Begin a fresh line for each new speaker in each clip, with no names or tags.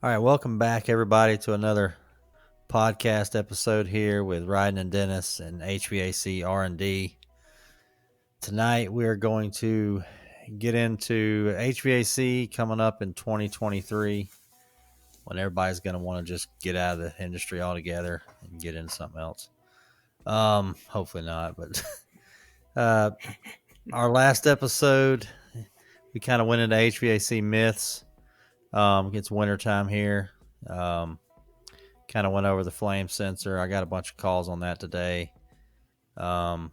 All right, welcome back, everybody, to another podcast episode here with Rhydon and Dennis and HVAC R&D. Tonight, we are going to get into HVAC coming up in 2023 when everybody's going to want to just get out of the industry altogether and get into something else. Hopefully not, but our last episode, we kind of went into HVAC myths. It's wintertime here. Kind of went over the flame sensor. I got a bunch of calls on that today. I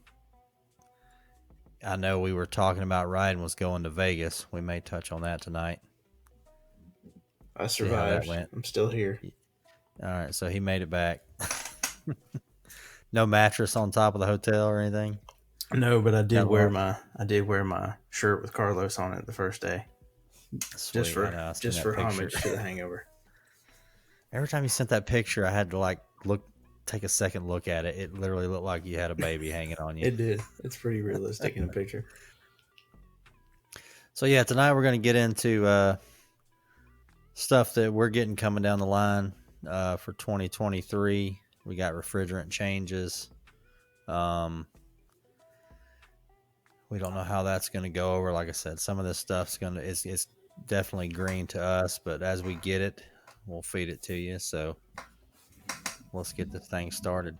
know we were talking about Rhydon was going to Vegas. We may touch on that tonight.
I survived. I'm still here.
All right, so he made it back. No mattress on top of the hotel or anything?
No, but I did wear my shirt with Carlos on it the first day.
Sweet,
just for homage to the hangover.
Every time you sent that picture, I had to take a second look at it. It literally looked like you had a baby hanging on you.
It did. It's pretty realistic in the picture.
So yeah, tonight we're going to get into stuff that we're getting coming down the line for 2023. We got refrigerant changes. We don't know how that's going to go over. Like I said, some of this stuff's it's definitely green to us, but as we get it, we'll feed it to you. So let's get this thing started.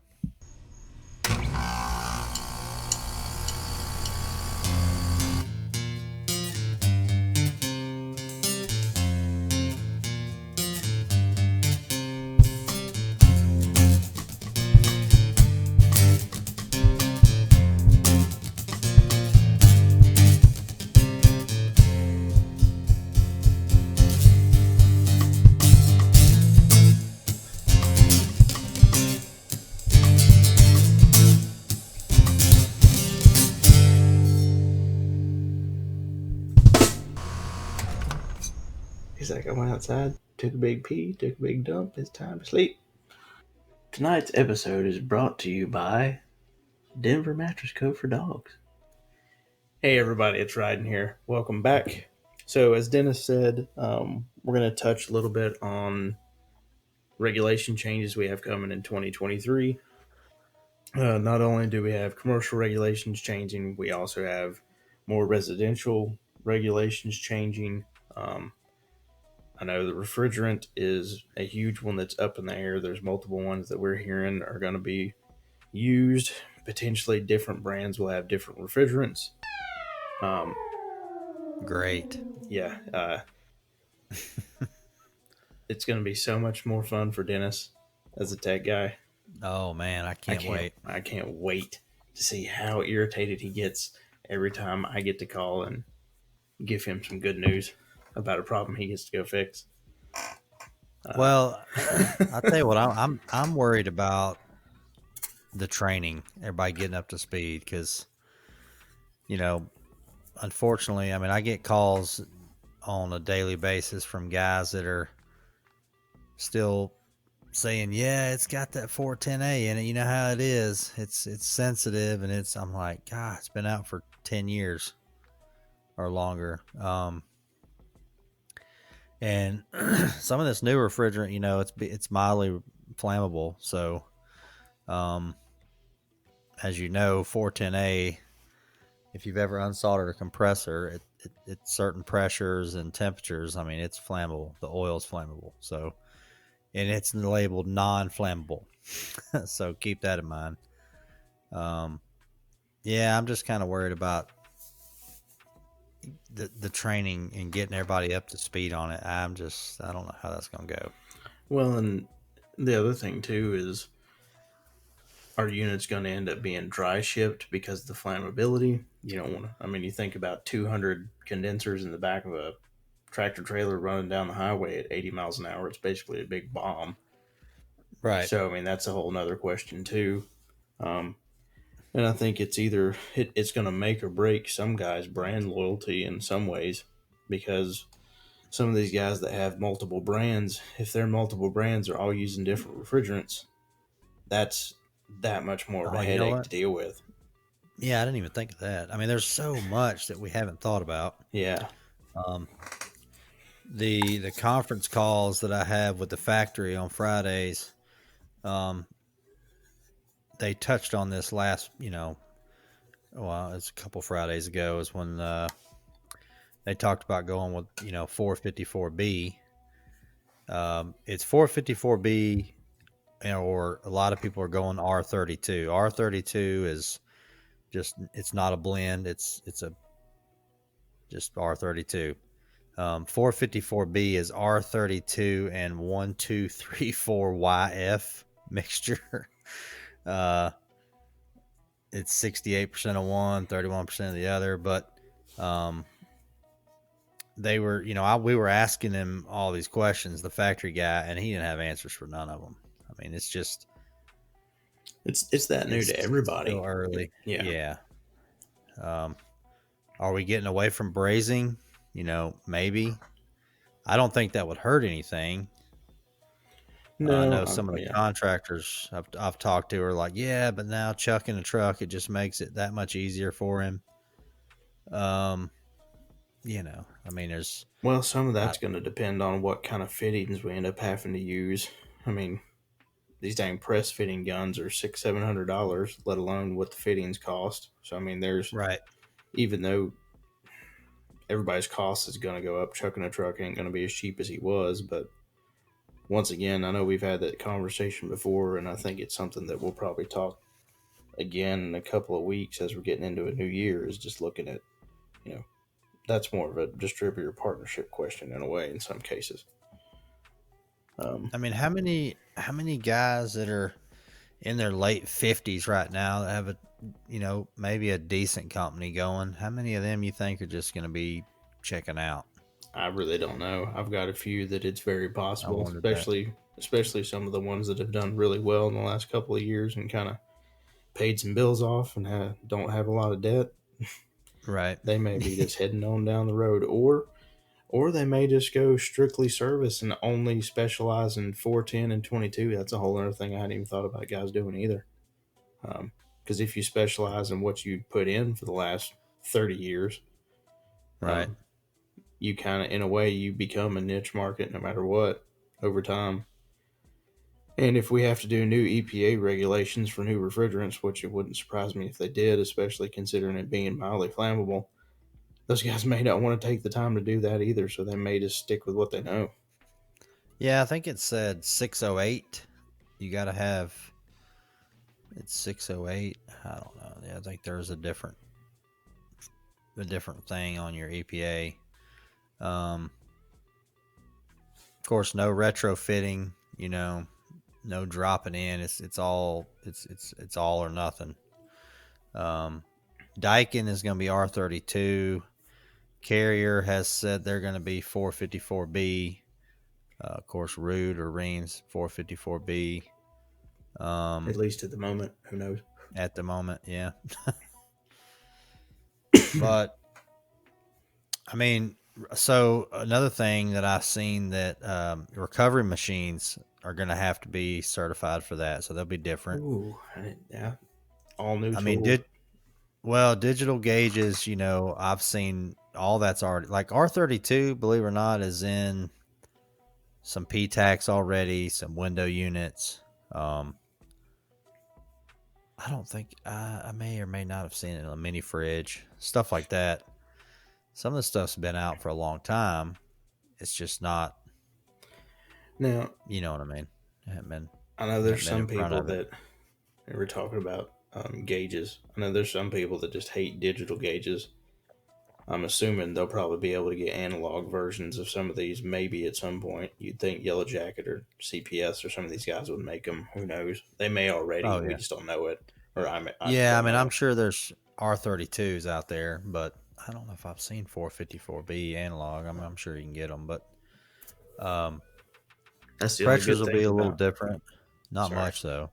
He's like, I went outside, took a big pee, took a big dump. It's time to sleep. Tonight's episode is brought to you by Denver Mattress Co. for Dogs. Hey everybody, it's Rhydon here. Welcome back. So as Dennis said, we're going to touch a little bit on regulation changes we have coming in 2023. Not only do we have commercial regulations changing, we also have more residential regulations changing. I know the refrigerant is a huge one that's up in the air. There's multiple ones that we're hearing are going to be used. Potentially different brands will have different refrigerants.
Great.
Yeah. It's going to be so much more fun for Dennis as a tech guy.
Oh, man, I can't wait.
I can't wait to see how irritated he gets every time I get to call and give him some good news about a problem he gets to go fix.
Well, I'll tell you what, I'm worried about the training, everybody getting up to speed, because, unfortunately, I get calls on a daily basis from guys that are still saying, yeah, it's got that 410A in it. You know how it is. It's sensitive, and I'm like, God, it's been out for 10 years or longer. And some of this new refrigerant, it's mildly flammable. So, as you know, 410A, if you've ever unsoldered a compressor, at certain pressures and temperatures, it's flammable. The oil's flammable. So, and it's labeled non-flammable. So keep that in mind. Yeah, I'm just kind of worried about the training and getting everybody up to speed on it. I don't know how that's going to go.
Well, and the other thing too is, our unit's going to end up being dry shipped because of the flammability. You don't want to, you think about 200 condensers in the back of a tractor trailer running down the highway at 80 miles an hour. It's basically a big bomb.
Right.
So, that's a whole nother question too. And I think it's either it's going to make or break some guys' brand loyalty in some ways, because some of these guys that have multiple brands, if their multiple brands are all using different refrigerants, that's that much more of a headache to deal with.
Yeah, I didn't even think of that. There's so much that we haven't thought about.
Yeah.
the conference calls that I have with the factory on Fridays, um, they touched on this last, well, it's a couple Fridays ago is when they talked about going with 454B. It's 454B, or a lot of people are going R32. R32 is it's not a blend. It's a just R32. 454B is R32 and 1234YF mixture. Uh, it's 68% of one, 31% of the other. But they were, we were asking him all these questions, the factory guy, and he didn't have answers for none of them. I mean,
It's that new
it's
to
still
everybody.
early.
Yeah.
Yeah. Um, are we getting away from brazing? Maybe. I don't think that would hurt anything. I
No,
know some of the
yeah.
contractors I've talked to are like, yeah, but now chucking a truck, it just makes it that much easier for him. Um, I mean,
Well, some of
I,
that's going to depend on what kind of fittings we end up having to use. I mean, these dang press fitting guns are $600-700, let alone what the fittings cost. So I mean, there's
right.
even though everybody's cost is going to go up, chucking a truck ain't going to be as cheap as he was. But once again, I know we've had that conversation before, and I think it's something that we'll probably talk again in a couple of weeks as we're getting into a new year. Is just looking at, you know, that's more of a distributor partnership question in a way in some cases. Um,
I mean, how many guys that are in their late 50s right now that have maybe a decent company going? How many of them you think are just going to be checking out?
I really don't know. I've got a few that it's very
I
possible,
wondered that.
especially some of the ones that have done really well in the last couple of years and kind of paid some bills off and don't have a lot of debt.
Right.
They may be just heading on down the road, or they may just go strictly service and only specialize in 410 and 22. That's a whole other thing I hadn't even thought about guys doing either. Because if you specialize in what you put in for the last 30 years,
Right.
um, you kind of, in a way, you become a niche market no matter what over time. And if we have to do new EPA regulations for new refrigerants, which it wouldn't surprise me if they did, especially considering it being mildly flammable, those guys may not want to take the time to do that either, so they may just stick with what they know.
Yeah, I think it said 608. You got to have it's 608. I don't know. Yeah, I think there's a different thing on your EPA. Of course, no retrofitting. No dropping in. It's all or nothing. Daikin is going to be R32. Carrier has said they're going to be 454B. Of course, Rude or Reams 454B.
At least at the moment, who knows?
At the moment, yeah. But I mean, so another thing that I've seen that recovery machines are going to have to be certified for that, so they'll be different.
Ooh, yeah, all new
I mean,
tools.
digital gauges. I've seen all that's already like R32. Believe it or not, is in some PTACs already, some window units. I don't think I may or may not have seen it in a mini fridge, stuff like that. Some of the stuff's been out for a long time. It's just not,
Now,
you know what I mean. I haven't been,
I know
haven't
there's
been in
some
front
people
of it.
that we're talking about gauges. I know there's some people that just hate digital gauges. I'm assuming they'll probably be able to get analog versions of some of these maybe at some point. You'd think Yellow Jacket or CPS or some of these guys would make them. Who knows? They may already,
Oh
and we
yeah,
just don't know it. Or I just
yeah. I
don't
mean, I'm
know.
sure there's R32s out there, but I don't know if I've seen 454B analog. I'm sure you can get them, but um,
That's the only
pressures
good
will be
thing
a little
about.
different. Not
Sorry.
much though.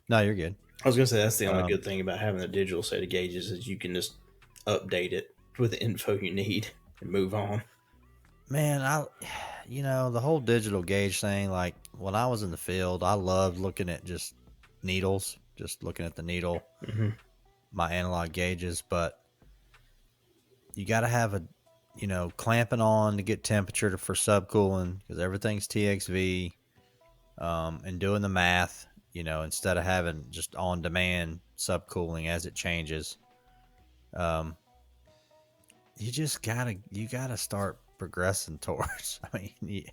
No, you're good.
I was gonna say that's the only
Um,
good thing about having a digital set of gauges is you can just update it with the info you need and move on.
Man, the whole digital gauge thing, like when I was in the field, I loved looking at just needles, just looking at the needle,
Mm-hmm.
my analog gauges, but you got to have clamping on to get temperature for subcooling because everything's TXV, and doing the math, instead of having just on demand subcooling as it changes. You gotta start progressing towards. I mean,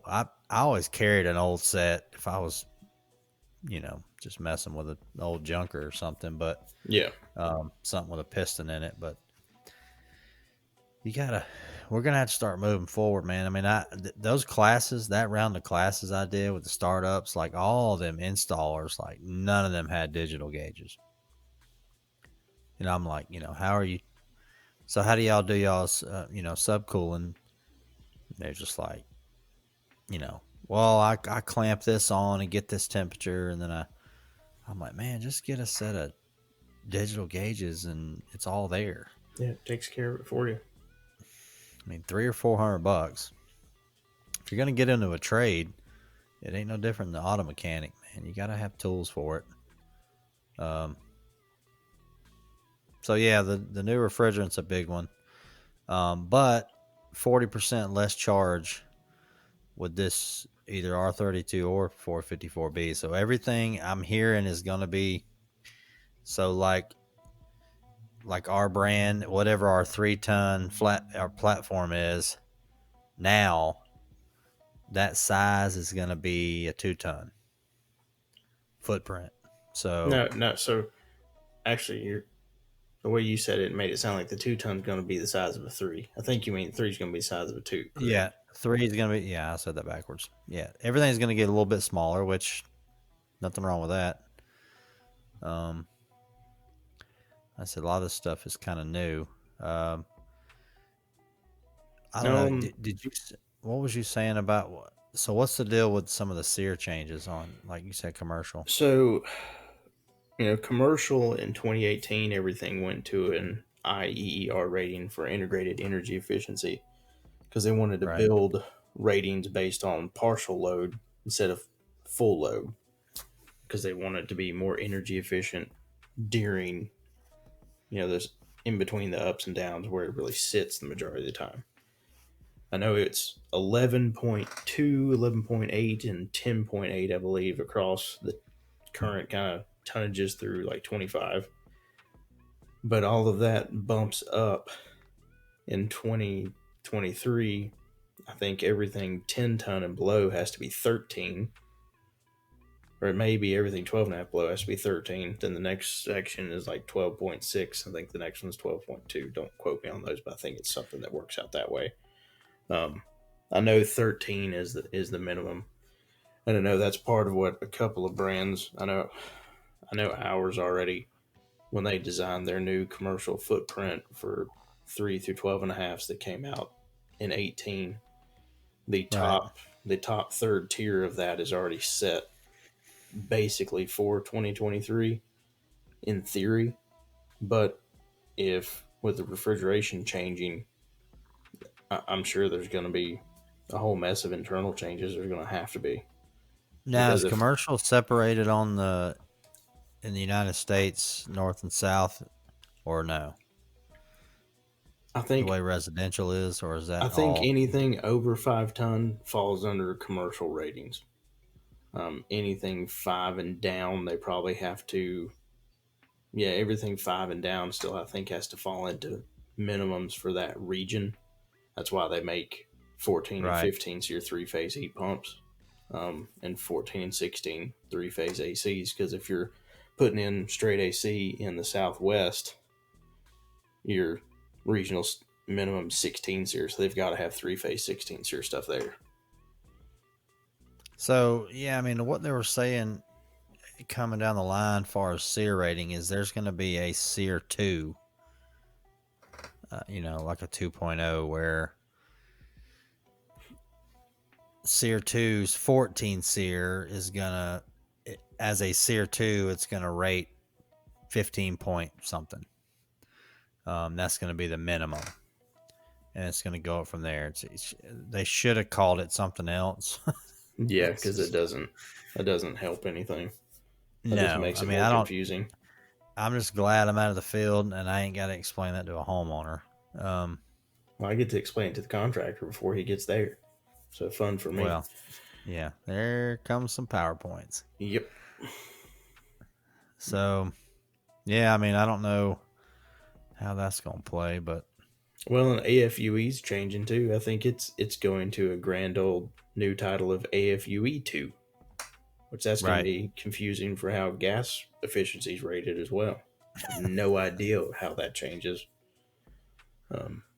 I always carried an old set if I was, just messing with an old junker or something, but
Yeah.
something with a piston in it. But we're gonna have to start moving forward, man. I mean, those classes, that round of classes I did with the startups, like all of them installers, like none of them had digital gauges. I'm like, how are you? So how do y'all do y'all's, subcooling? They're just like, well, I clamp this on and get this temperature, and then I'm like, man, just get a set of digital gauges and it's all there.
Yeah, it takes care of it for you.
I mean, $300 or $400. If you're gonna get into a trade, it ain't no different than the auto mechanic, man. You gotta have tools for it. So yeah, the new refrigerant's a big one, but 40% less charge with this either R32 or 454B. So everything I'm hearing is gonna be so like our brand, whatever our 3-ton our platform is now, that size is gonna be a 2-ton footprint. So
No. So actually, the way you said it made it sound like the 2-ton's going to be the size of a 3. I think you mean 3's going to be the size of a 2,
yeah,
correct?
3 is gonna be, yeah, I said that backwards. Yeah, everything's gonna get a little bit smaller, which nothing wrong with that. Um, I said a lot of this stuff is kind of new. Um, I don't know.
Um,
Did you? What was you saying about what? So what's the deal with some of the SEER changes on, like you said, commercial?
so, commercial in 2018, everything went to an IEER rating for integrated energy efficiency because they wanted to
Right.
build ratings based on partial load instead of full load because they wanted to be more energy efficient during, there's in between the ups and downs where it really sits the majority of the time. I know it's 11.2, 11.8, and 10.8, I believe, across the current kind of tonnages through like 25. But all of that bumps up in 2023. I think everything 10 ton and below has to be 13, or it may be everything 12 and a half below has to be 13. Then the next section is like 12.6. I think the next one's 12.2. Don't quote me on those, but I think it's something that works out that way. Um, I know 13 is the minimum, and I know that's part of what a couple of brands. I know ours already when they designed their new commercial footprint for 3 through 12 and a halfs that came out in 18. The
Right.
top third tier of that is already set basically for 2023 in theory, but if with the refrigeration changing, I'm sure there's going to be a whole mess of internal changes. There's going to have to be
Now
because
is
if
commercial separated in the United States, north and south, or no?
I
The
think
way residential is, or is
I
that
think
all?
anything over 5 ton falls under commercial ratings. Anything 5 and down, they probably have to. Yeah, everything 5 and down still I think has to fall into minimums for that region. That's why they make 14 and
Right.
15 so your 3 phase heat pumps, and 14 and 16 3 phase ACs. Because if you're putting in straight AC in the Southwest, your regional minimum 16 series, so they've got to have 3 phase 16 series stuff there.
So yeah, I mean, what they were saying coming down the line, far as SEER rating, is there's going to be a SEER 2, like a 2.0, where SEER 2's 14 SEER is gonna, as a SEER 2, it's gonna rate 15 point something. That's gonna be the minimum, and it's gonna go up from there. They should have called it something else.
Yeah,
It's
because
just,
it doesn't help anything. That just
no,
makes
I
it
mean,
more
I don't.
confusing.
I'm just glad I'm out of the field and I ain't got to explain that to a homeowner. Um,
Well, I get to explain it to the contractor before he gets there. So fun for me.
well, yeah, there comes some PowerPoints.
Yep.
So, yeah, I mean, I don't know how that's going to play, but
Well, and AFUE's changing too. I think it's going to a grand old new title of AFUE 2, which that's going to
right.
be confusing for how gas efficiency is rated as well. I have no idea how that changes.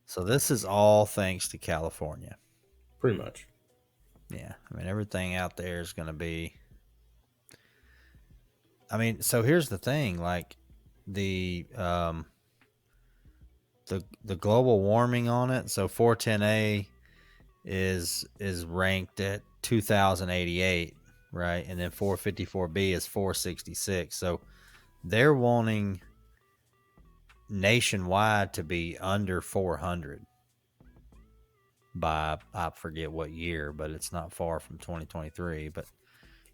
So this is all thanks to California.
Pretty much.
Yeah, I mean, everything out there is going to be. I mean, so here's the thing, like the the global warming on it. So 410A is ranked at 2088, right? And then 454B is 466. So they're wanting nationwide to be under 400 by I forget what year, but it's not far from 2023. But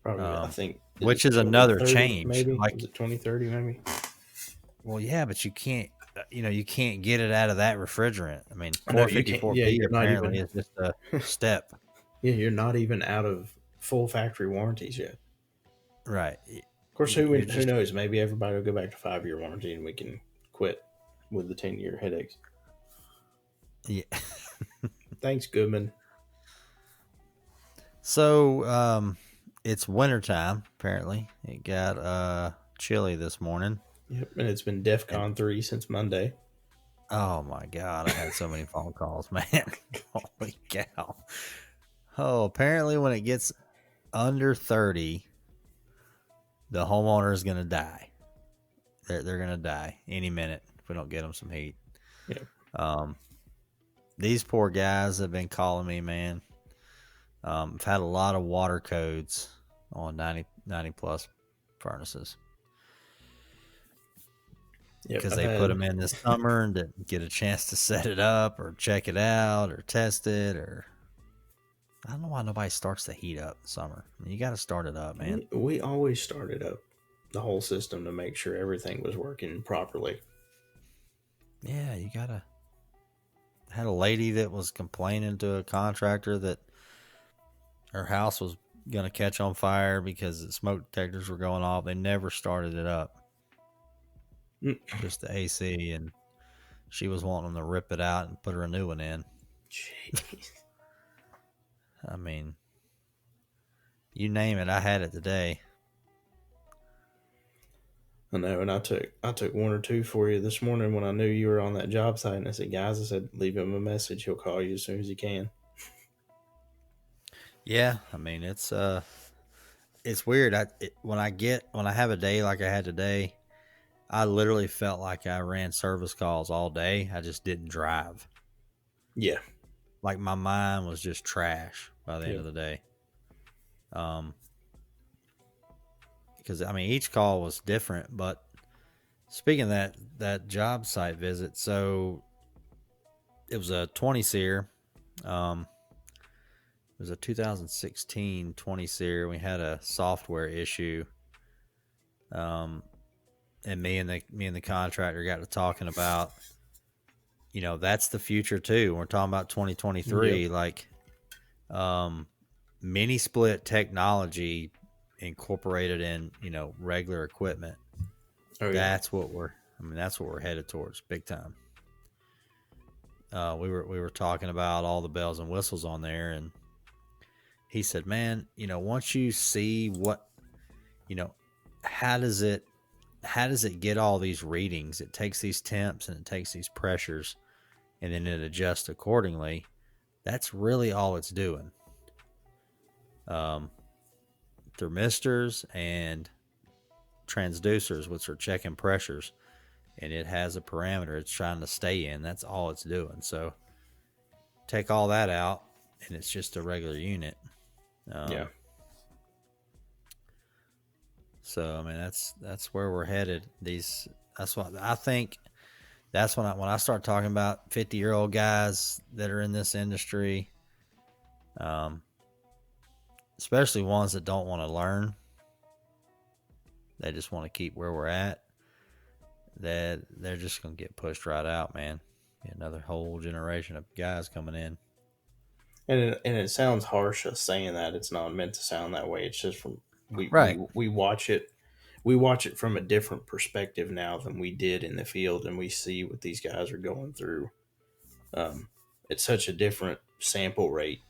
Probably, I think, is
which
it
is another
2030
change.
maybe?
Like,
Is it 2030 maybe?
well, yeah, but you can't, you can't get it out of that refrigerant. I mean,
I know you can't. Yeah,
454B
you're not
apparently
even.
is just a step,
Yeah, you're not even out of full factory warranties yet.
right?
Of course, who
You're
who
just,
knows? Maybe everybody will go back to 5-year warranty and we can quit with the 10-year headaches.
yeah.
Thanks, Goodman.
So, it's wintertime, apparently. It got chilly this morning.
Yep, and it's been
And
DEFCON 3 since Monday.
oh my God, I had so many phone calls, man. Holy cow. Oh, apparently when it gets under 30, the homeowner is going to die. They're going to die any minute if we don't get them some heat.
Yep.
These poor guys have been calling me, man. I've had a lot of water codes on 90 plus furnaces
Yep,
because
I've
they put
had.
them in this summer and didn't get a chance to set it up or check it out or test it. Or I don't know why nobody starts the heat up in summer. I mean, you got to start it up, man.
We always started up the whole system to make sure everything was working properly.
Yeah, you got to. Had a lady that was complaining to a contractor that her house was going to catch on fire because the smoke detectors were going off. They never started it up, just the AC, and she was wanting them to rip it out and put her a new one in.
Jeez.
I mean, you name it, I had it today.
I know, and I took one or two for you this morning when I knew you were on that job site, and I said, guys, I said, leave him a message. He'll call you as soon as he can.
Yeah, I mean it's weird. When I have a day like I had today, I literally felt like I ran service calls all day. I just didn't drive.
Yeah.
Like my mind was just trash by the end
Yep.
of the day. Because I mean each call was different. But speaking of that job site visit, so it was a 20 SEER. It was a 2016 20 SEER. We had a software issue. And me and the contractor got to talking about, that's the future too. We're talking about 2023,
Yep.
like mini split technology incorporated in, regular equipment.
Oh, yeah.
That's what we're headed towards big time. We were talking about all the bells and whistles on there, and he said, man, once you see what, how does it get all these readings? It takes these temps and it takes these pressures and then it adjusts accordingly. That's really all it's doing. Thermistors and transducers, which are checking pressures, and it has a parameter it's trying to stay in. That's all it's doing. So take all that out and it's just a regular unit.
Yeah.
So I mean that's where we're headed. That's what I think. That's when I start talking about 50-year-old guys that are in this industry, especially ones that don't want to learn. They just want to keep where we're at. That they're just gonna get pushed right out, man. Another whole generation of guys coming in.
And it sounds harsh us saying that. It's not meant to sound that way. It's just from
Right.
we watch it. We watch it from a different perspective now than we did in the field, and we see what these guys are going through. It's such a different sample rate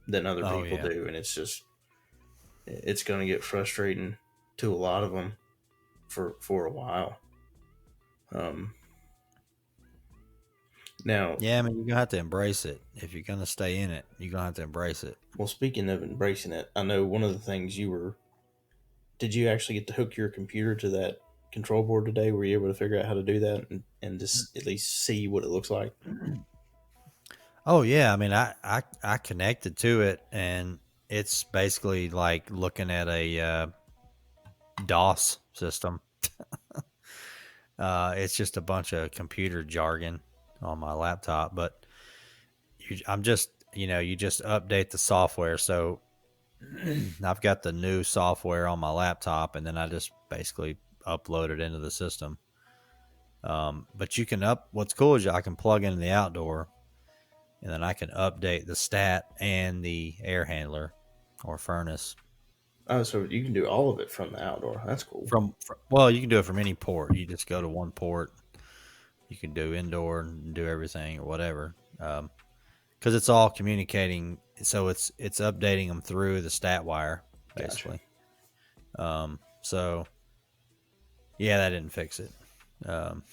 than other
Oh
people
yeah.
do, and it's going to get frustrating to a lot of them for a while. Um, Now,
Yeah, I mean, you're gonna have to embrace it. If you're gonna stay in it, you're gonna have to embrace it.
well, speaking of embracing it, I know one of the things you were. Did you actually get to hook your computer to that control board today? Were you able to figure out how to do that and just at least see what it looks like?
Oh yeah, I mean, I connected to it, and it's basically like looking at a DOS system. It's just a bunch of computer jargon on my laptop, but I'm just, you just update the software. So I've got the new software on my laptop, and then I just basically upload it into the system. But you can what's cool is I can plug in the outdoor, and then I can update the stat and the air handler or furnace
Oh, so you can do all of it from the outdoor. That's cool.
well, you can do it from any port. You just go to one port. You can do indoor and do everything or whatever. Because it's all communicating. So it's updating them through the stat wire,
Gotcha.
basically. So yeah, that didn't fix it. Um,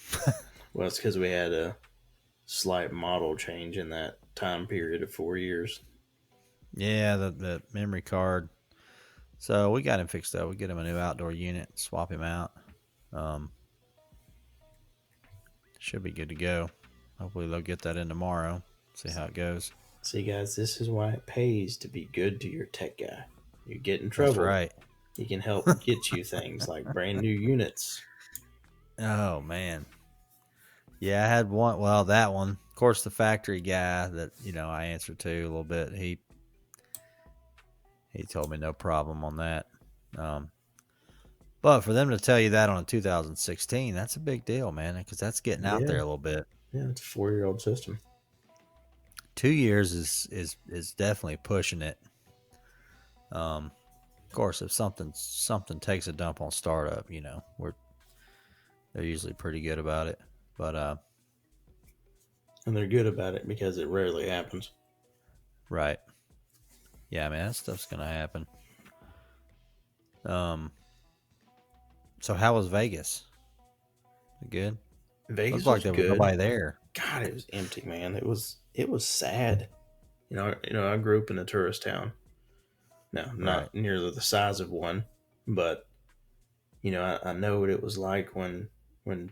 Well, it's because we had a slight model change in that time period of 4 years.
yeah, the memory card. So we got him fixed up. We get him a new outdoor unit, swap him out. Um, should be good to go. Hopefully they'll get that in tomorrow. See how it goes.
See, guys, this is why it pays to be good to your tech guy. You get in
That's
trouble,
right.
he can help get you things like brand new units.
Oh man. Yeah, I had one. Well, that one. Of course, the factory guy that I answered to a little bit. He told me no problem on that. Um, but for them to tell you that on a 2016, that's a big deal, man, because that's getting out there
Yeah,
a little bit.
yeah, it's a 4 year old system.
2 years is definitely pushing it. Of course, if something takes a dump on startup, they're usually pretty good about it. But
And they're good about it because it rarely happens.
right, yeah, man, that stuff's gonna happen. Um, so how was Vegas? Good. Looked
Vegas
like
was
there was
good.
nobody there.
God, it was empty, man. It was sad. I grew up in a tourist town. Now,
Right.
not nearly the size of one, but I know what it was like when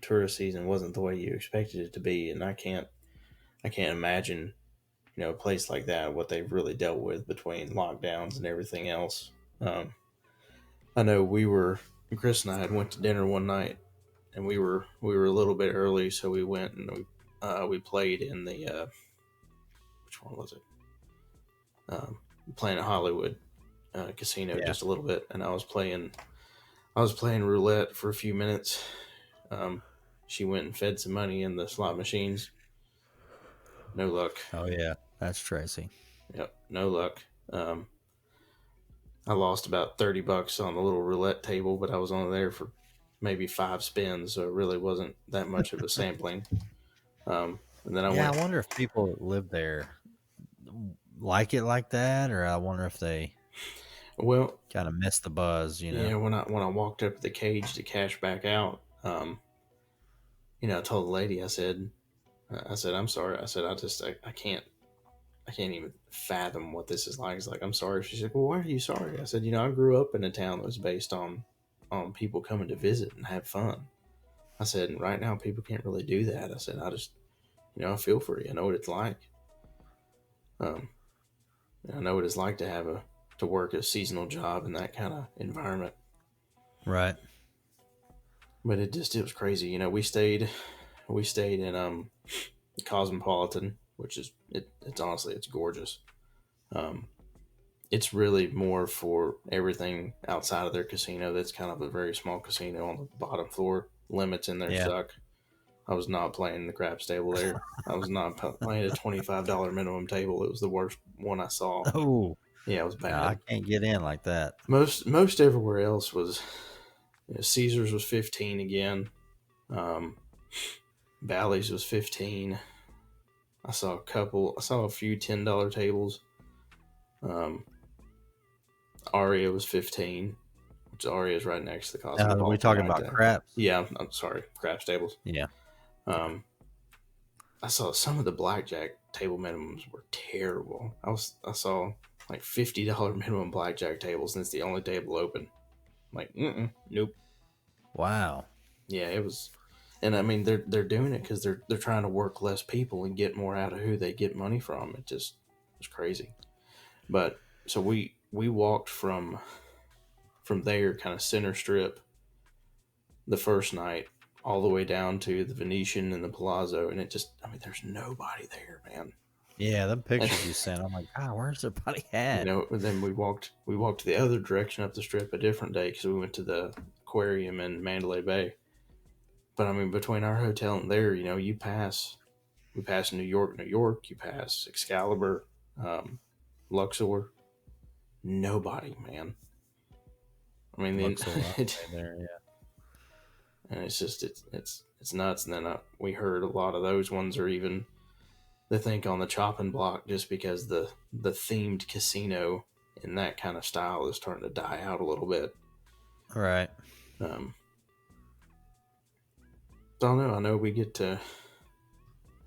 tourist season wasn't the way you expected it to be, and I can't imagine a place like that what they've really dealt with between lockdowns and everything else. Um, I know Chris and I had went to dinner one night, and we were a little bit early, so we went and we played in the which one was it? Playing at Hollywood casino
Yeah.
just a little bit, and I was playing roulette for a few minutes. Um, she went and fed some money in the slot machines. No luck.
Oh yeah, that's Tracy.
Yep, no luck. I lost about $30 on the little roulette table, but I was only there for maybe 5 spins, so it really wasn't that much of a sampling. And then I
Yeah, I
went.
wonder if people that live there like it like that, or I wonder if they
Well,
kind of miss the buzz.
yeah, when I walked up to the cage to cash back out, I told the lady, I said, I'm sorry. I said, I can't even fathom what this is like. It's like, I'm sorry. She said, well, why are you sorry? I said, I grew up in a town that was based on people coming to visit and have fun. I said, and right now people can't really do that. I said, I feel for you. I know what it's like. Um, I know what it's like to to work a seasonal job in that kind of environment.
Right.
But it was crazy. We stayed in the Cosmopolitan, which is it's honestly it's gorgeous. Um, it's really more for everything outside of their casino. That's kind of a very small casino on the bottom floor. Limits in there
Yeah.
suck. I was not playing the craps table there. I was not playing a $25 minimum table. It was the worst one I saw.
Oh,
Yeah, it was
no, I
bad.
can't get in like that.
Most everywhere else was, Caesars was 15 again. Um, Bally's was 15. I saw a few $10 tables. Um, Aria was 15, which Aria is right next to the
Now, are we
Cosmopolitan
talking
right
about
there.
craps?
Yeah, I'm sorry, craps tables.
Yeah.
Um, I saw some of the blackjack table minimums were terrible. I saw like $50 minimum blackjack tables, and it's the only table open. I'm like, nope.
Wow.
Yeah, it was, and I mean they're doing it because they're trying to work less people and get more out of who they get money from. It just was crazy. But so we walked from there, kind of center strip, the first night all the way down to the Venetian and the Palazzo, and it just, I mean, there's nobody there, man.
Yeah, them pictures you sent, I'm like, God, where's everybody at?
And then we walked the other direction up the strip a different day because we went to the aquarium in Mandalay Bay. But I mean, between our hotel and there, we pass New York, New York, you pass Excalibur, um, Luxor, nobody, man. I mean,
Looks all right
it,
there, yeah.
and it's just it's nuts. And then we heard a lot of those ones are even, they think, on the chopping block just because the themed casino in that kind of style is starting to die out a little bit.
Right.
Um, so I don't know. I know we get to.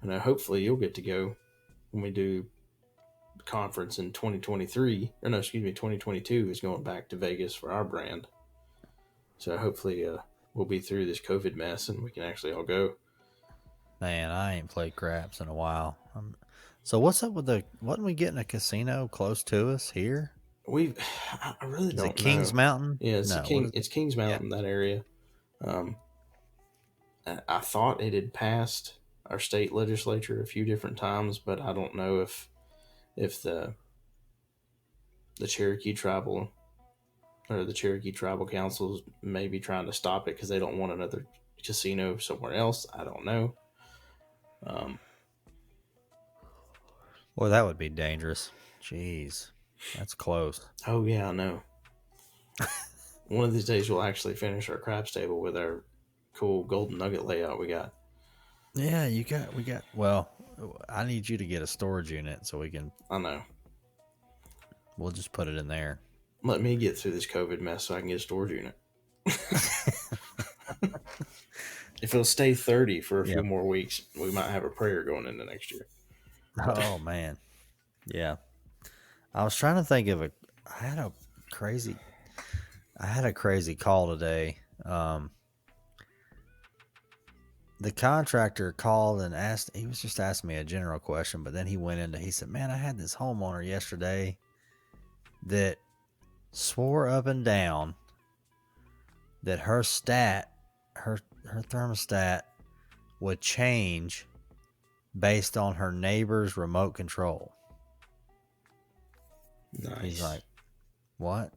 I know hopefully you'll get to go when we do the conference in 2023. Or no, excuse me, 2022 is going back to Vegas for our brand. So hopefully we'll be through this COVID mess and we can actually all go.
Man, I ain't played craps in a while. So what's up with wasn't we getting a casino close to us here?
We, I really
Is it
don't
Kings
know.
Mountain?
Yeah,
No, what is it?
It's Kings
Yeah.
Mountain, that area. Um, I thought it had passed our state legislature a few different times, but I don't know if the Cherokee tribal or the Cherokee Tribal Council is maybe trying to stop it because they don't want another casino somewhere else. I don't know. Um,
Well, that would be dangerous. Jeez. That's close.
oh yeah, I know. One of these days we'll actually finish our craps table with our cool golden nugget layout we got.
Yeah, well, I need you to get a storage unit so
I know.
we'll just put it in there.
Let me get through this COVID mess so I can get a storage unit. If it'll stay 30 for a few
Yep.
more weeks, we might have a prayer going into next year.
Oh man. Yeah. I was trying to think of I had a crazy call today. The contractor called and he was just asking me a general question, but then he said, man, I had this homeowner yesterday that swore up and down that her thermostat would change based on her neighbor's remote control.
Nice.
He's like, what?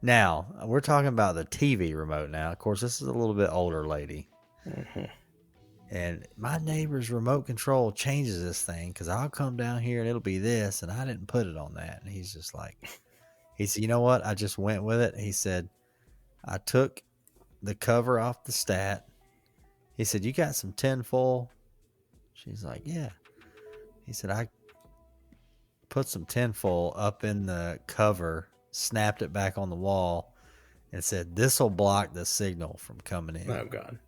Now, we're talking about the TV remote now. Of course, this is a little bit older lady.
Uh-huh.
And my neighbor's remote control changes this thing because I'll come down here and it'll be this, and I didn't put it on that. And he's just like, he said, you know what? I just went with it. He said, I took the cover off the stat. He said, you got some tinfoil? She's like, yeah. He said, I put some tinfoil up in the cover, snapped it back on the wall, and said, this will block the signal from coming in.
Oh, God.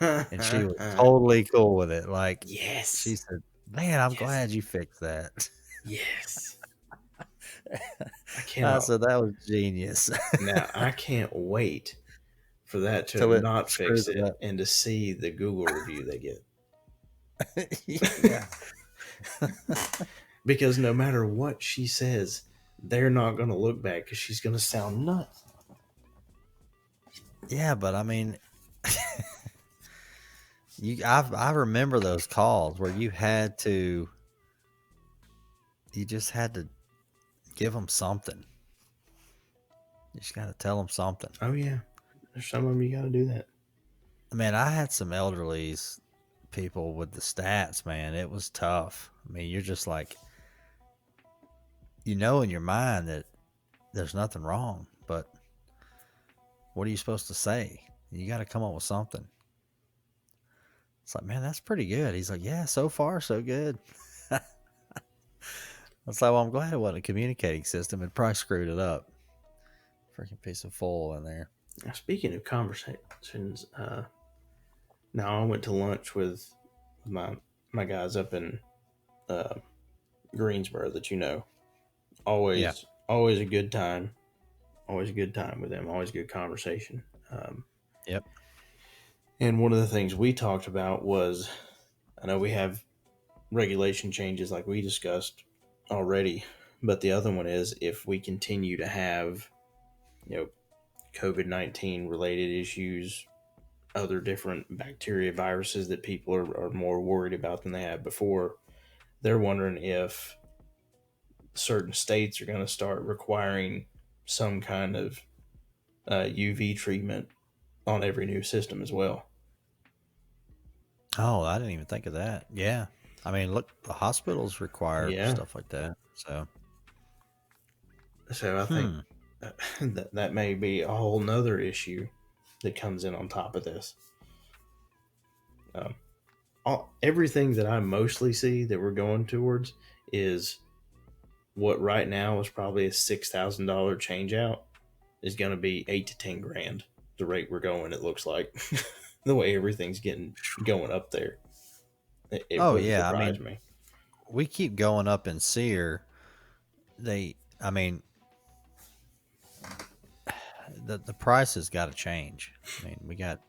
And she was totally cool with it. Like,
yes.
she said, man, I'm glad you fixed that.
Yes.
I said, that was genius.
Now, I can't wait for that to
Till
have
it
not
screws
fixed
it
it
up.
and to see the Google review they get.
Yeah.
Because no matter what she says, they're not going to look back because she's going to sound nuts.
Yeah, but I mean, I remember those calls where you just had to give them something. You just got to tell them something.
Oh, yeah. There's some of them you got to do that.
Man, I had some elderlies people with the stats, man. It was tough. I mean, you're just like, in your mind that there's nothing wrong, but what are you supposed to say? You got to come up with something. It's like, man, that's pretty good. He's like, yeah, so far, so good. I was like, well, I'm glad it wasn't a communicating system. It probably screwed it up. Freaking piece of foil in there.
Now, speaking of conversations, now I went to lunch with my guys up in uh, Greensboro that you know.
Yeah.
Always a good time. Always a good time with them. Always good conversation.
Yep.
And one of the things we talked about was, I know we have regulation changes like we discussed already, but the other one is if we continue to have, you know, COVID-19 related issues, other different bacteria, viruses that people are more worried about than they have before, they're wondering if certain states are going to start requiring some kind of UV treatment on every new system as well.
Oh, I didn't even think of that. Yeah. I mean, look, the hospitals require
Yeah.
stuff like that. So,
So I think that may be a whole nother issue that comes in on top of this. Um, everything that I mostly see that we're going towards is what right now is probably a $6,000 change out is going to be 8 to 10 grand. The rate we're going, it looks like the way everything's going up there. It
oh
wouldn't
yeah. I
surprise
mean,
me.
we keep going up in SEER. I mean, the price has got to change. I mean, we got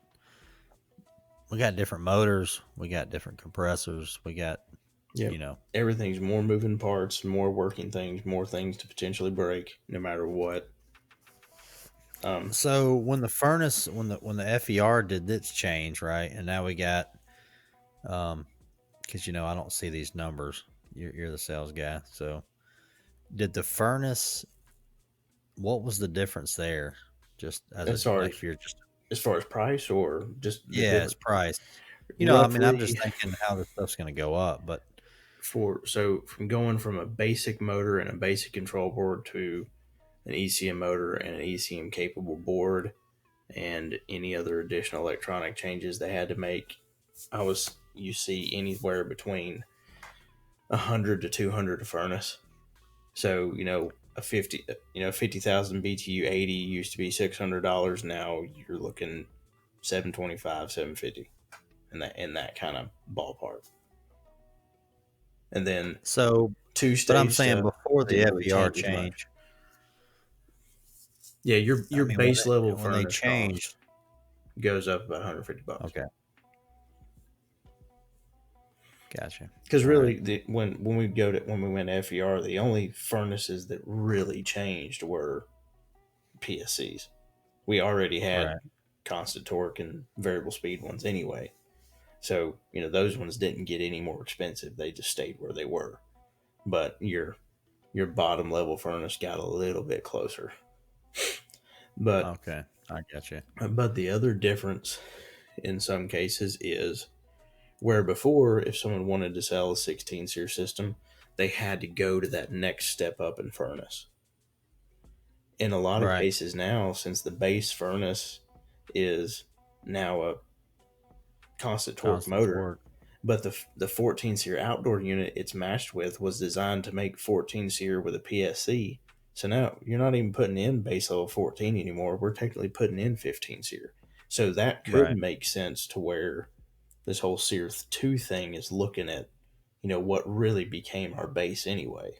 different motors, we got different compressors, we got,
Yep.
you know.
Everything's more moving parts, more working things, more things to potentially break, no matter what.
So when the furnace, when the FER did its change, right, and now we got, because I don't see these numbers. You're the sales guy, so did the furnace? What was the difference there? Just as
As
a
far
like,
as
if you're just
as far as price or just the
yeah, it's
different,
price. I mean, I'm
roughly
just thinking how this stuff's going to go up, but
from going from a basic motor and a basic control board to an ECM motor and an ECM capable board and any other additional electronic changes they had to make, you see anywhere between 100 to 200 a furnace. So a 50,000 BTU 80 used to be $600. Now you're looking 725, 750, in that kind of ballpark. And then
so,
two
but I'm
stage
saying
stuff
before the
didn't really
FER
change as much.
change.
Yeah,
I
your
mean,
base level
when they
furnace cost
changed,
goes up about $150.
okay, gotcha.
Because
All right,
really, when we went FER, the only furnaces that really changed were PSCs. We already had
right.
constant torque and variable speed ones anyway, so those ones didn't get any more expensive. They just stayed where they were. But your bottom level furnace got a little bit closer. But
Okay, I gotcha.
the other difference in some cases is where before, if someone wanted to sell a 16 SEER system, they had to go to that next step up in furnace. In a lot of
Right,
cases now, since the base furnace is now a constant torque
constant
motor,
torque.
but the 14 SEER outdoor unit it's matched with was designed to make 14 SEER with a PSC. So now you're not even putting in base level 14 anymore. We're technically putting in 15 SEER. So that could
Right.
make sense to where this whole SEER 2 thing is looking at, what really became our base anyway,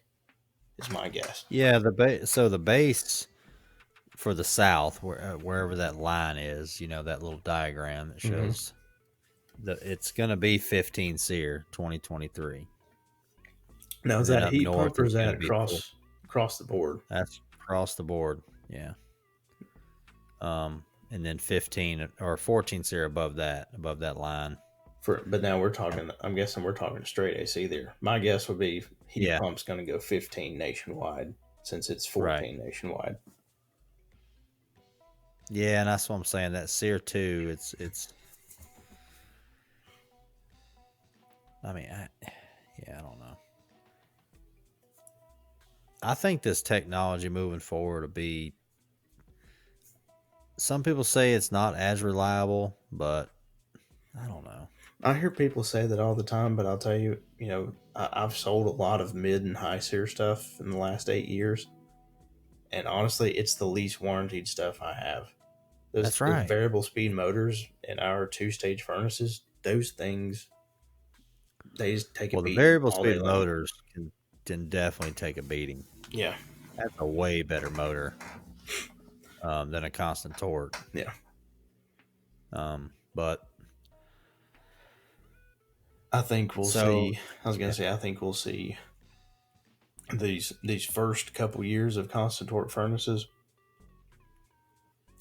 is my guess.
Yeah, the base for the south, wherever that line is, that little diagram that
Mm-hmm.
shows it's going to be 15 SEER 2023,
Now, is
and then
that
up
heat
north
pump or is
it's going
that
to be full.
across the board?
That's across the board. Yeah. And then 15 or 14 SEER above that line.
But now we're talking. I'm guessing we're talking straight AC there. My guess would be heat
Yeah.
pump's going to go 15 nationwide since it's
Right.
14 nationwide.
Yeah, and that's what I'm saying. That SEER 2, it's I mean, I don't know. I think this technology moving forward will be. Some people say it's not as reliable, but I don't know.
I hear people say that all the time, but I'll tell you, I've sold a lot of mid and high SEER stuff in the last 8 years, and honestly, it's the least warranted stuff I have. Those
That's
those
right.
variable speed motors in our 2-stage furnaces, those things they just take a
Well, the
beating
variable
all day
speed
long.
motors can definitely take a beating.
Yeah,
That's a way better motor than a constant torque.
yeah.
But
I think we'll
so
see. I was gonna
yeah,
say, I think we'll see these first couple years of constant torque furnaces.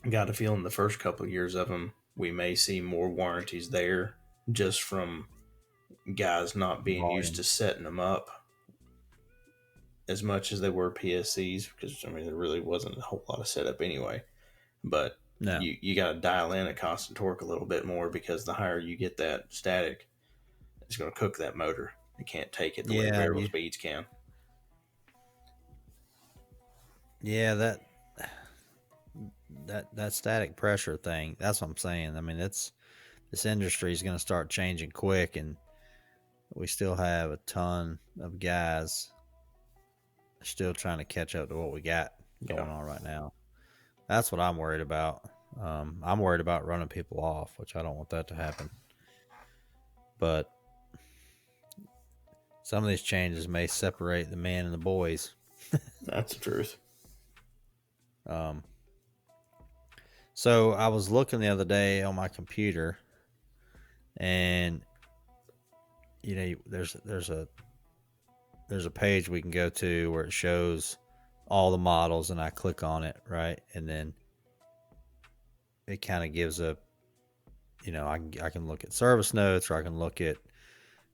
Got a feeling the first couple years of them, we may see more warranties there, just from guys not being used
volume.
to setting them up as much as they were PSCs, because I mean there really wasn't a whole lot of setup anyway. But
No.
you got to dial in a constant torque a little bit more, because the higher you get that static, it's going to cook that motor. It can't take it the way
Yeah,
variable speeds can.
yeah, that static pressure thing. That's what I'm saying. I mean, this industry is going to start changing quick, and we still have a ton of guys still trying to catch up to what we got
Yeah,
going on right now. That's what I'm worried about. I'm worried about running people off, which I don't want that to happen. But some of these changes may separate the man and the boys.
that's the truth.
Um, so I was looking the other day on my computer, and there's a page we can go to where it shows all the models, and I click on it, right, and then it kind of gives a I can look at service notes, or I can look at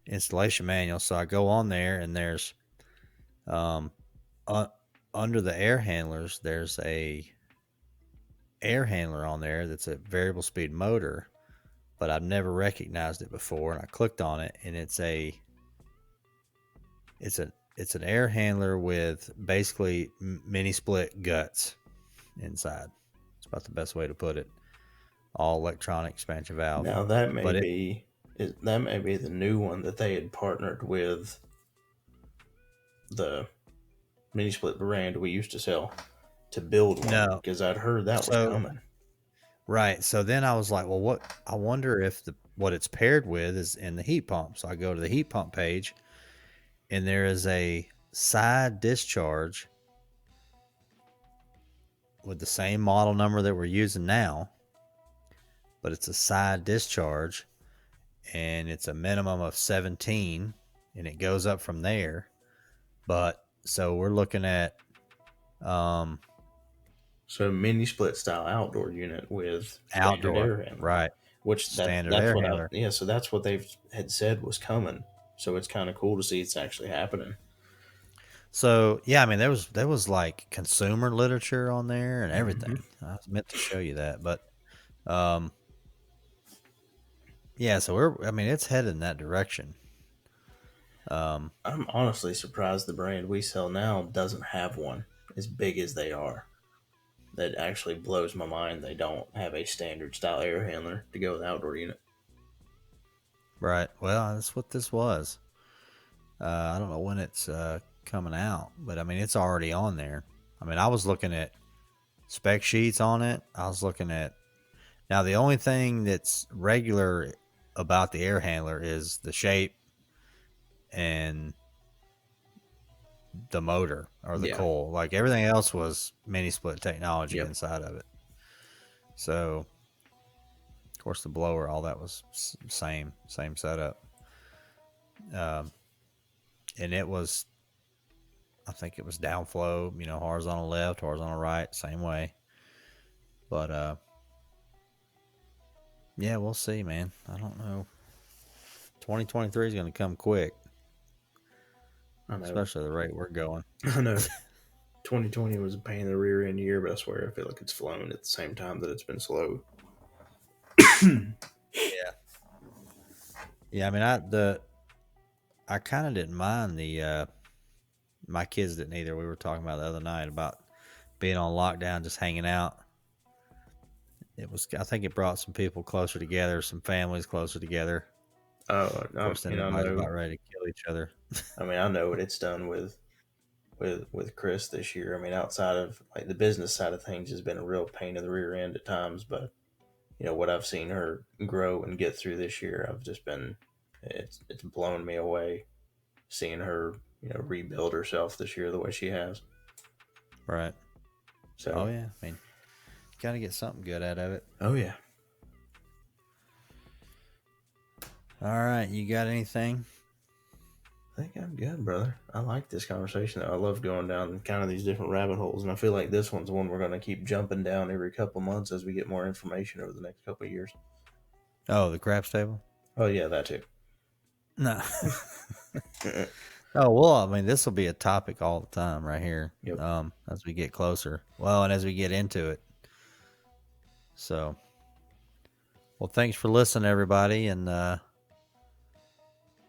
installation manual. So I go on there, and there's um uh, under the air handlers, there's a air handler on there that's a variable speed motor, but I've never recognized it before. And I clicked on it, and it's an air handler with basically mini split guts inside. It's about the best way to put it. All electronic expansion valve,
Now that may
but it
be that may be the new one that they had partnered with the mini split brand we used to sell to build one,
no.
because I'd heard that was
So
coming.
right. So then I was like, well, what? I wonder if what it's paired with is in the heat pump. So I go to the heat pump page, and there is a side discharge with the same model number that we're using now, but it's a side discharge, and it's a minimum of 17, and it goes up from there. But so we're looking at um,
So mini split style outdoor unit with standard
outdoor,
air handler,
right?
which
Standard
that's
air
what
handler.
so that's what they've had said was coming. So it's kind of cool to see it's actually happening.
So yeah, I mean there was like consumer literature on there and
Hmm.
everything. I was meant to show you that, but um, yeah. So I mean, it's headed in that direction. Um,
I'm honestly surprised the brand we sell now doesn't have one as big as they are. That actually blows my mind. They don't have a standard style air handler to go with the outdoor unit.
right. Well, that's what this was. I don't know when it's coming out, but I mean, it's already on there. I mean, I was looking at spec sheets on it. I was looking at now the only thing that's regular about the air handler is the shape and the motor or the
Yeah,
coil. Like everything else was mini split technology
yep.
inside of it. So, of course, the blower, all that was same setup. Um, and it was, I think it was downflow, horizontal left, horizontal right, same way. But yeah, we'll see, man. I don't know. 2023 is going to come quick,
I know.
especially the rate we're going.
I know. 2020 was a pain in the rear end year, but I swear I feel like it's flown at the same time that it's been slow.
Yeah. Yeah, I mean, I kind of didn't mind my kids didn't either. We were talking about the other night about being on lockdown, just hanging out. I think it brought some people closer together, some families closer together.
Oh,
Of course, then
I
everybody's
know.
about ready to kill each other.
I know what it's done with Chris this year. Outside of like the business side of things has been a real pain in the rear end at times, but what I've seen her grow and get through this year, I've just been it's blown me away seeing her rebuild herself this year the way she has.
Right. Oh
So,
yeah. I mean, gotta get something good out of it.
oh yeah,
All right. You got anything?
I think I'm good, brother. I like this conversation. I love going down kind of these different rabbit holes, and I feel like this one's one we're going to keep jumping down every couple months as we get more information over the next couple of years.
Oh, the craps table?
Oh yeah, that too.
No. Oh, well, I mean, this will be a topic all the time right here.
Yep.
As we get closer. Well, and as we get into it. So, well, thanks for listening, everybody, and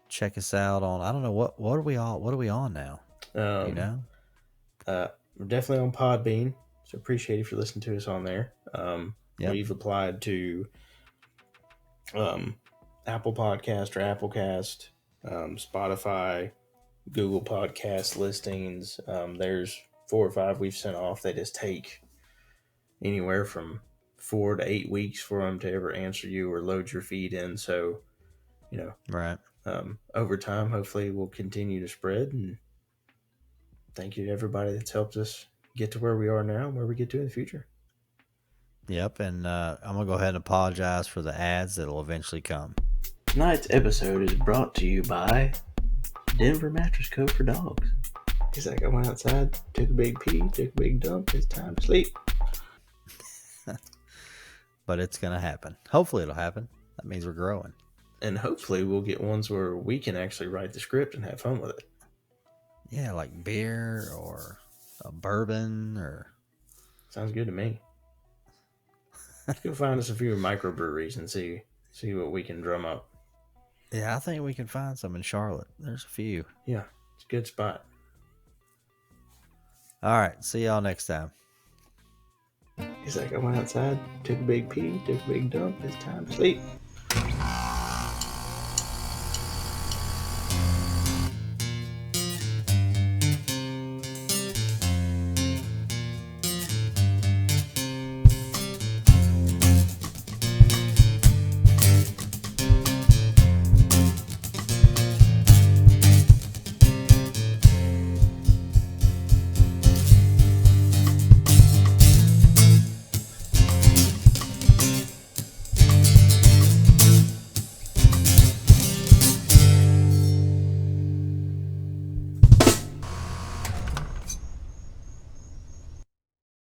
check us out on. I don't know what are we all. What are we on now? Do you
Um,
know?
we're definitely on Podbean, so appreciate if you listen to us on there.
Yep.
We've applied to Apple Podcast or Applecast, Spotify, Google Podcast listings. There's 4 or 5 we've sent off. They just take anywhere from 4 to 8 weeks for them to ever answer you or load your feed in. So,
Right.
over time, hopefully, we'll continue to spread. And thank you to everybody that's helped us get to where we are now and where we get to in the future.
Yep. And I'm gonna go ahead and apologize for the ads that'll eventually come.
Tonight's episode is brought to you by Denver Mattress Co. for Dogs. He's like, I went outside, took a big pee, took a big dump. It's time to sleep.
But it's gonna happen. Hopefully, it'll happen. That means we're growing.
And hopefully, we'll get ones where we can actually write the script and have fun with it.
Yeah, like beer or a bourbon or.
Sounds good to me. Let's go find us a few microbreweries and see what we can drum up.
Yeah, I think we can find some in Charlotte. There's a few.
Yeah, it's a good spot.
All right. See y'all next time.
He's like, I went outside, took a big pee, took a big dump. It's time to sleep.